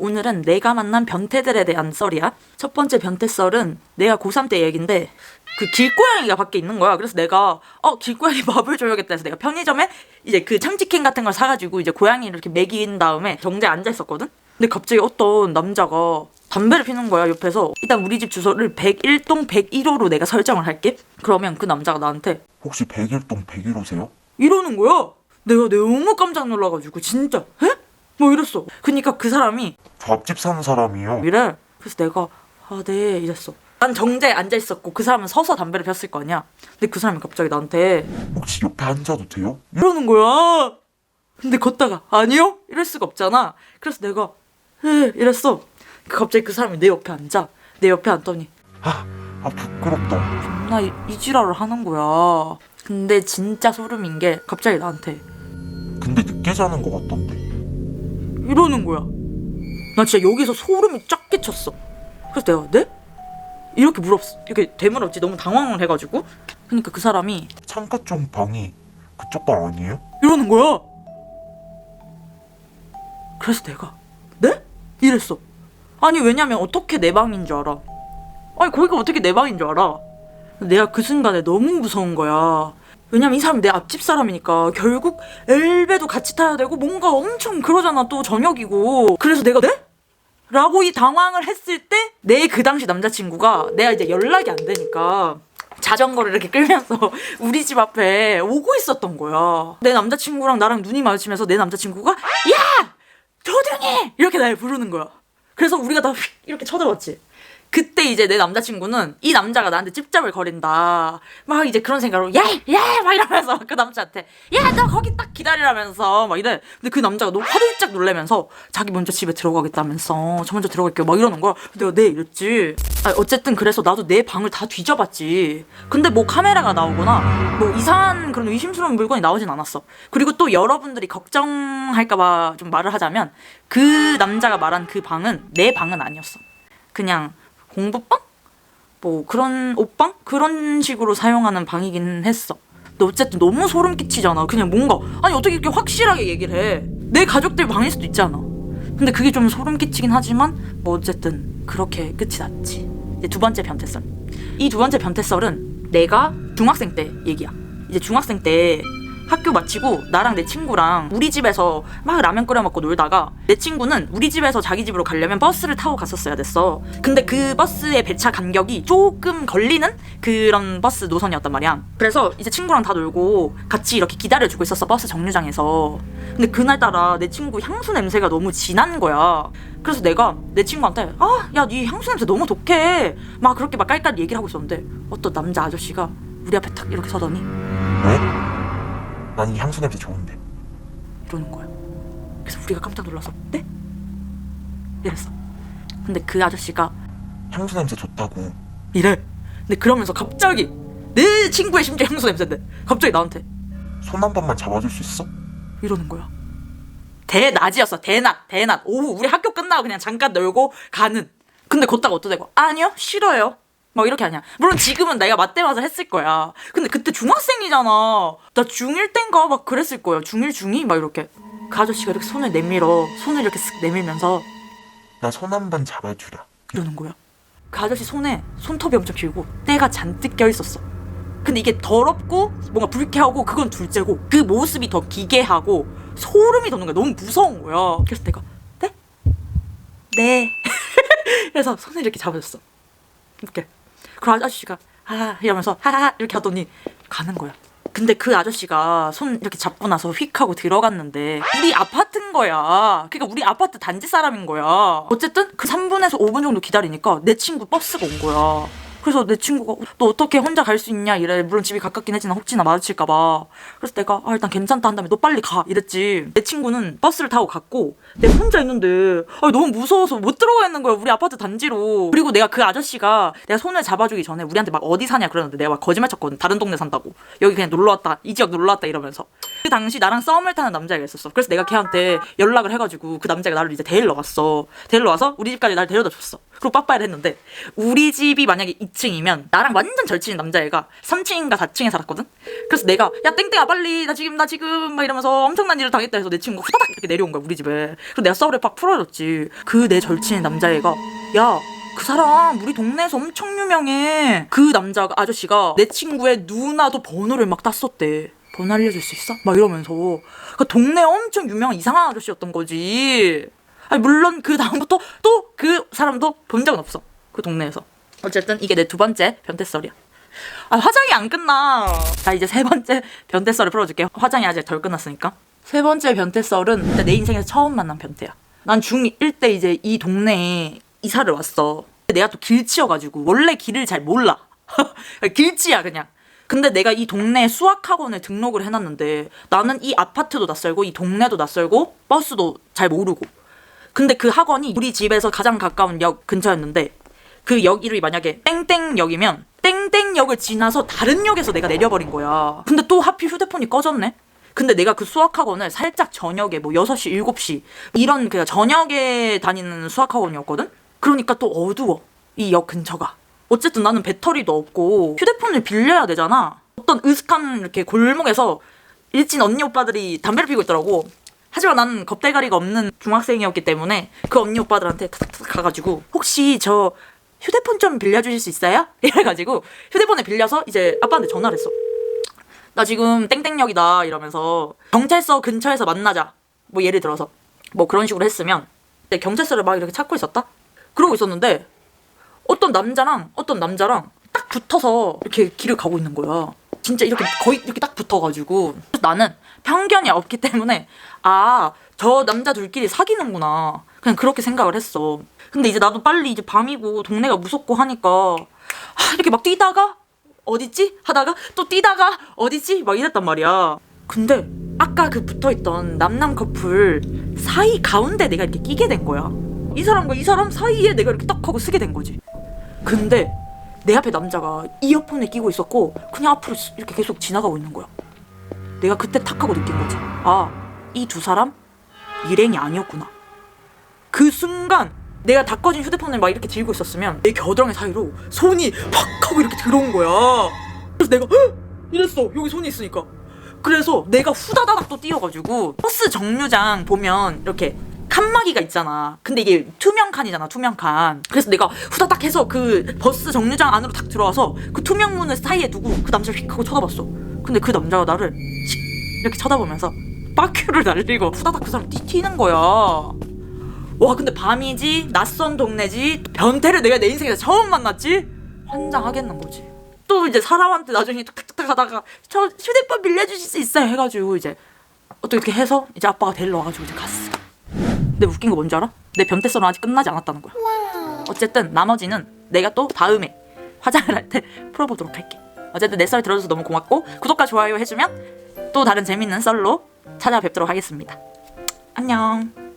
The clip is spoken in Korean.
오늘은 내가 만난 변태들에 대한 썰이야. 첫 번째 변태 썰은 내가 고3 때 얘긴데 그 길고양이가 밖에 있는 거야. 그래서 내가 길고양이 밥을 줘야겠다 해서 내가 편의점에 이제 그 참치캔 같은 걸 사가지고 이제 고양이를 이렇게 먹인 다음에 정자에 앉아 있었거든. 근데 갑자기 어떤 남자가 담배를 피는 거야 옆에서. 일단 우리 집 주소를 101동 101호로 내가 설정을 할게. 그러면 그 남자가 나한테 혹시 101동 101호세요? 이러는 거야. 내가 너무 깜짝 놀라가지고 진짜 에? 뭐 이랬어. 그니까 그 사람이 저 앞집 사는 사람이요. 이래. 그래서 내가 네 이랬어. 난 정자에 앉아있었고 그 사람은 서서 담배를 폈을 거 아니야. 근데 그 사람이 갑자기 나한테 혹시 옆에 앉아도 돼요? 이러는 거야. 근데 걷다가 아니요? 이럴 수가 없잖아. 그래서 내가 이랬어. 갑자기 그 사람이 내 옆에 앉아. 내 옆에 앉더니 부끄럽다. 존나 이 지랄을 하는 거야. 근데 진짜 소름인 게 갑자기 나한테 근데 늦게 자는 것 같던데. 이러는 거야. 나 진짜 여기서 소름이 쫙 끼쳤어. 그래서 내가 네? 이렇게 이렇게 되물었지. 너무 당황을 해가지고. 그러니까 그 사람이 창가 쪽 방이 그쪽 방 아니에요? 이러는 거야. 그래서 내가 네? 이랬어. 아니 왜냐면 어떻게 내 방인 줄 알아? 아니 거기가 어떻게 내 방인 줄 알아? 내가 그 순간에 너무 무서운 거야. 왜냐면 이 사람이 내 앞집 사람이니까 결국 엘베도 같이 타야 되고 뭔가 엄청 그러잖아. 또 저녁이고. 그래서 내가 네? 라고 이 당황을 했을 때 내 그 당시 남자친구가 내가 이제 연락이 안 되니까 자전거를 이렇게 끌면서 우리 집 앞에 오고 있었던 거야. 내 남자친구랑 나랑 눈이 마주치면서 내 남자친구가 야! 조등이! 이렇게 날 부르는 거야. 그래서 우리가 다 이렇게 쳐다봤지. 그때 이제 내 남자친구는 이 남자가 나한테 찝잡을 거린다. 막 이제 그런 생각으로 야! 막 이러면서 그 남자한테 야! 너 거기 딱 기다리라면서 막 이래. 근데 그 남자가 너무 화들짝 놀라면서 자기 먼저 집에 들어가겠다면서 저 먼저 들어갈게요 막 이러는 거야. 내가 네 이랬지. 어쨌든 그래서 나도 내 방을 다 뒤져봤지. 근데 뭐 카메라가 나오거나 뭐 이상한 그런 의심스러운 물건이 나오진 않았어. 그리고 또 여러분들이 걱정할까봐 좀 말을 하자면 그 남자가 말한 그 방은 내 방은 아니었어. 그냥 공부방? 뭐 그런 옷방? 그런 식으로 사용하는 방이긴 했어. 근데 어쨌든 너무 소름 끼치잖아. 그냥 뭔가 아니 어떻게 이렇게 확실하게 얘기를 해. 내 가족들 방일 수도 있잖아. 근데 그게 좀 소름 끼치긴 하지만 뭐 어쨌든 그렇게 끝이 났지. 이제 두 번째 변태썰. 이 두 번째 변태썰은 내가 중학생 때 얘기야. 이제 중학생 때 학교 마치고 나랑 내 친구랑 우리 집에서 막 라면 끓여 먹고 놀다가 내 친구는 우리 집에서 자기 집으로 가려면 버스를 타고 갔었어야 됐어. 근데 그 버스의 배차 간격이 조금 걸리는 그런 버스 노선이었단 말이야. 그래서 이제 친구랑 다 놀고 같이 이렇게 기다려주고 있었어, 버스 정류장에서. 근데 그날따라 내 친구 향수 냄새가 너무 진한 거야. 그래서 내가 내 친구한테 야, 네 향수 냄새 너무 독해 막 그렇게 막 깔깔 얘기를 하고 있었는데 어떤 남자 아저씨가 우리 앞에 탁 이렇게 서더니 왜? 난 이 향수 냄새 좋은데. 이러는 거야. 그래서 우리가 깜짝 놀라서 네? 이랬어. 근데 그 아저씨가 향수 냄새 좋다고. 이래. 근데 그러면서 갑자기 내 친구의 심지어 향수 냄새인데 갑자기 나한테 손 한 번만 잡아줄 수 있어? 이러는 거야. 대낮이었어. 대낮. 오후 우리 학교 끝나고 그냥 잠깐 놀고 가는. 근데 걷다가 어떠대고 아니요 싫어요 막 이렇게 하냐. 물론 지금은 내가 맞대맞아 했을 거야. 근데 그때 중학생이잖아. 나 중1 땐가 막 그랬을 거야. 중1 중2 막 이렇게. 그 아저씨가 이렇게 손을 내밀어. 손을 이렇게 쓱 내밀면서 나 손 한 번 잡아주라. 이러는 거야. 그 아저씨 손에 손톱이 엄청 길고 때가 잔뜩 껴있었어. 근데 이게 더럽고 뭔가 불쾌하고 그건 둘째고 그 모습이 더 기괴하고 소름이 돋는 거야. 너무 무서운 거야. 그래서 내가 네? 네. 그래서 손을 이렇게 잡아줬어. 이렇게. 그 아저씨가 이러면서 하하 이렇게 하더니 가는 거야. 근데 그 아저씨가 손 이렇게 잡고 나서 휙 하고 들어갔는데 우리 아파트인 거야. 그러니까 우리 아파트 단지 사람인 거야. 어쨌든 그 3분에서 5분 정도 기다리니까 내 친구 버스가 온 거야. 그래서 내 친구가 너 어떻게 혼자 갈 수 있냐 이래. 물론 집이 가깝긴 했지만 혹시나 마주칠까 봐. 그래서 내가 일단 괜찮다 한 다음에 너 빨리 가 이랬지. 내 친구는 버스를 타고 갔고 내가 혼자 있는데 너무 무서워서 못 들어가 있는 거야. 우리 아파트 단지로. 그리고 내가 그 아저씨가 내가 손을 잡아주기 전에 우리한테 막 어디 사냐 그러는데 내가 막 거짓말 쳤거든. 다른 동네 산다고. 여기 그냥 놀러왔다. 이 지역 놀러왔다 이러면서. 그 당시 나랑 썸을 타는 남자애가 있었어. 그래서 내가 걔한테 연락을 해가지고 그 남자가 나를 이제 데리러 왔어. 데리러 와서 우리 집까지 날 데려다 줬어. 그리고 빠빠이를 했는데 우리 집이 만약에 2층이면 나랑 완전 절친인 남자애가 3층인가 4층에 살았거든? 그래서 내가 야 땡땡아 빨리 나 지금 막 이러면서 엄청난 일을 당했다 해서 내 친구가 후다닥 이렇게 내려온 거야 우리 집에. 그래서 내가 썰을 팍 풀어줬지. 그 내 절친인 남자애가 야 그 사람 우리 동네에서 엄청 유명해. 그 남자가 아저씨가 내 친구의 누나도 번호를 막 땄었대. 번호 알려줄 수 있어? 막 이러면서 그 동네 엄청 유명한 이상한 아저씨였던 거지. 아니 물론 그 다음부터 또 그 사람도 본 적은 없어 그 동네에서. 어쨌든 이게 내 두 번째 변태썰이야. 아 화장이 안 끝나. 자 이제 세 번째 변태썰을 풀어줄게요. 화장이 아직 덜 끝났으니까. 세 번째 변태썰은 내 인생에서 처음 만난 변태야. 난 중1 때 이제 이 동네에 이사를 왔어. 내가 또 길치여가지고 원래 길을 잘 몰라. 길치야 그냥. 근데 내가 이 동네에 수학학원에 등록을 해놨는데 나는 이 아파트도 낯설고 이 동네도 낯설고 버스도 잘 모르고. 근데 그 학원이 우리 집에서 가장 가까운 역 근처였는데 그 역 이름이 만약에 땡땡역이면 땡땡역을 지나서 다른 역에서 내가 내려버린 거야. 근데 또 하필 휴대폰이 꺼졌네? 근데 내가 그 수학학원을 살짝 저녁에 뭐 6시, 7시 이런 그냥 저녁에 다니는 수학학원이었거든? 그러니까 또 어두워 이 역 근처가. 어쨌든 나는 배터리도 없고 휴대폰을 빌려야 되잖아. 어떤 으슥한 이렇게 골목에서 일진 언니 오빠들이 담배를 피우고 있더라고. 하지만 나는 겁대가리가 없는 중학생이었기 때문에 그 언니 오빠들한테 탁탁탁 가가지고 혹시 저 휴대폰 좀 빌려주실 수 있어요? 이래가지고 휴대폰을 빌려서 이제 아빠한테 전화를 했어. 나 지금 땡땡역이다 이러면서 경찰서 근처에서 만나자 뭐 예를 들어서 뭐 그런 식으로 했으면 경찰서를 막 이렇게 찾고 있었다? 그러고 있었는데 어떤 남자랑 딱 붙어서 이렇게 길을 가고 있는 거야. 진짜 이렇게 거의 이렇게 딱 붙어가지고 나는 편견이 없기 때문에 아, 저 남자 둘끼리 사귀는구나 그냥 그렇게 생각을 했어. 근데 이제 나도 빨리 이제 밤이고 동네가 무섭고 하니까 이렇게 막 뛰다가 어딨지? 하다가 또 뛰다가 어딨지? 막 이랬단 말이야. 근데 아까 그 붙어있던 남남 커플 사이 가운데 내가 이렇게 끼게 된 거야. 이 사람과 이 사람 사이에 내가 이렇게 딱 하고 쓰게 된 거지. 근데 내 앞에 남자가 이어폰을 끼고 있었고 그냥 앞으로 이렇게 계속 지나가고 있는 거야. 내가 그때 탁 하고 느낀 거지. 아, 이 두 사람 일행이 아니었구나. 그 순간 내가 다 꺼진 휴대폰을 막 이렇게 들고 있었으면 내 겨드랑이 사이로 손이 팍 하고 이렇게 들어온 거야. 그래서 내가 헉! 이랬어. 여기 손이 있으니까. 그래서 내가 후다다닥 또 뛰어가지고 버스 정류장 보면 이렇게 칸막이가 있잖아. 근데 이게 투명 칸이잖아, 투명 칸. 그래서 내가 후다닥 해서 그 버스 정류장 안으로 딱 들어와서 그 투명 문을 사이에 두고 그 남자를 휙 하고 쳐다봤어. 근데 그 남자가 나를 이렇게 쳐다보면서 빠큐를 날리고 후다닥 그 사람 튀는 거야. 와, 근데 밤이지, 낯선 동네지, 변태를 내가 내 인생에서 처음 만났지? 환장하겠는 거지. 또 이제 사람한테 나중에 탁탁탁 하다가 저 휴대폰 빌려주실 수 있어요 해가지고 이제 어떻게 해서 이제 아빠가 데리러 와가지고 이제 갔어. 근데 웃긴 거 뭔지 알아? 내 변태썰은 아직 끝나지 않았다는 거야. 어쨌든 나머지는 내가 또 다음에 화장을 할 때 풀어보도록 할게. 어쨌든 내 썰 들어줘서 너무 고맙고 구독과 좋아요 해주면 또 다른 재밌는 썰로 찾아뵙도록 하겠습니다. 안녕.